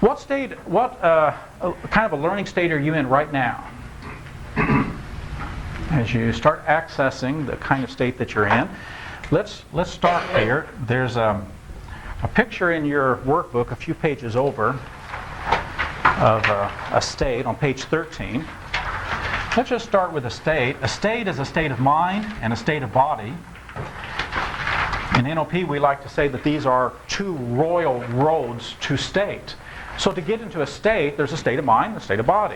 What kind of a learning state are you in right now? As you start accessing the kind of state that you're in, let's start here. There's a picture in your workbook a few pages over of a state on page 13. Let's just start with a state. A state is a state of mind and a state of body. In NLP, we like to say that these are two royal roads to state. So to get into a state, there's a state of mind and a state of body.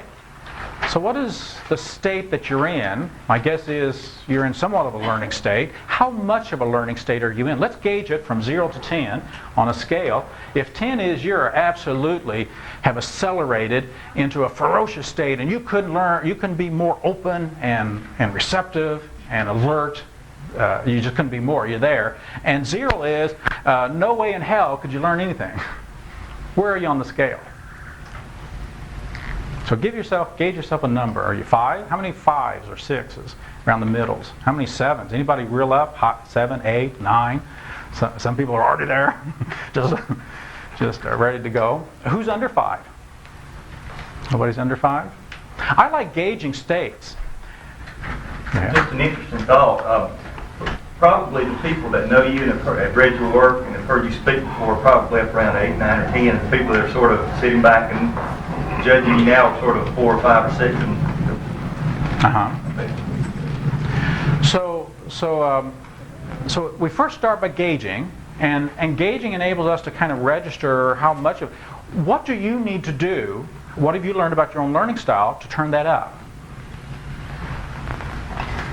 So what is the state that you're in? My guess is you're in somewhat of a learning state. How much of a learning state are you in? Let's gauge it from 0 to 10 on a scale. If 10 is you're absolutely have accelerated into a ferocious state and you couldn't be more open and receptive and alert. You just couldn't be more. You're there. And 0 is no way in hell could you learn anything. Where are you on the scale? So gauge yourself a number. Are you 5? How many 5s or 6s around the middles? How many 7s? Anybody reel up? 7, 8, 9? Some people are already there, just ready to go. Who's under 5? Nobody's under 5? I like gauging states. Yeah. Just an interesting thought. Probably the people that know you and have read your work and have heard you speak before are probably up around 8, 9, or 10. And the people that are sort of sitting back and judging you now are sort of 4 or 5 or 6. So we first start by gauging, and gauging enables us to kind of register how much of what do you need to do. What have you learned about your own learning style to turn that up?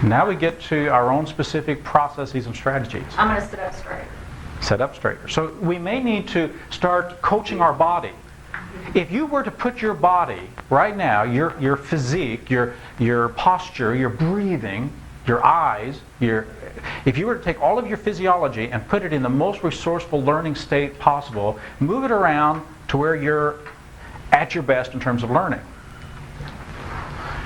Now we get to our own specific processes and strategies. I'm going to sit up straight. Sit up straighter. So we may need to start coaching our body. If you were to put your body right now, your physique, your posture, your breathing, your eyes, if you were to take all of your physiology and put it in the most resourceful learning state possible, move it around to where you're at your best in terms of learning.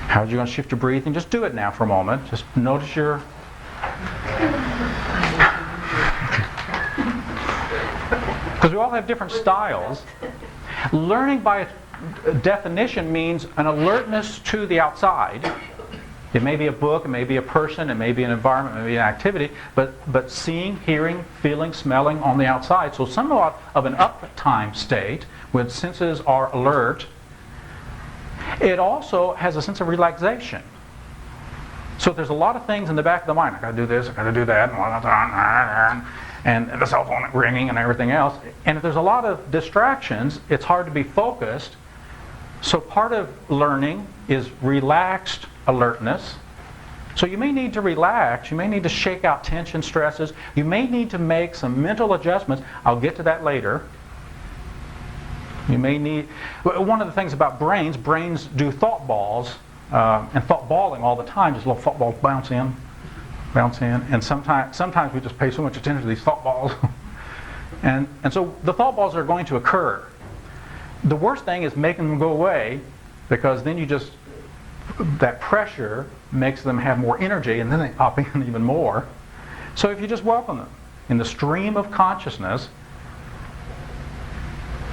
How are you going to shift your breathing? Just do it now for a moment. Just notice your... Because we all have different styles. Learning by definition means an alertness to the outside. It may be a book, it may be a person, it may be an environment, it may be an activity, but seeing, hearing, feeling, smelling on the outside. So somewhat of an uptime state when senses are alert. It also has a sense of relaxation. So there's a lot of things in the back of the mind. I got to do this, I got to do that, and the cell phone ringing and everything else. And if there's a lot of distractions, it's hard to be focused. So part of learning is relaxed alertness. So you may need to relax. You may need to shake out tension, stresses. You may need to make some mental adjustments. I'll get to that later. You may need... One of the things about brains do thought balls and thought balling all the time. Just little thought balls bounce in. And sometimes we just pay so much attention to these thought balls. and so the thought balls are going to occur. The worst thing is making them go away, because then that pressure makes them have more energy, and then they pop in even more. So if you just welcome them in the stream of consciousness,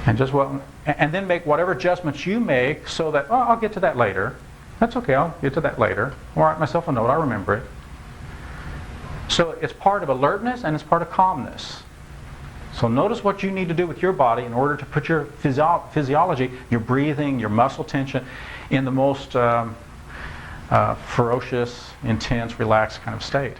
and then make whatever adjustments you make so that, I'll get to that later. That's okay, I'll get to that later. Or write myself a note, I'll remember it. So it's part of alertness and it's part of calmness. So notice what you need to do with your body in order to put your physiology, your breathing, your muscle tension in the most ferocious, intense, relaxed kind of state.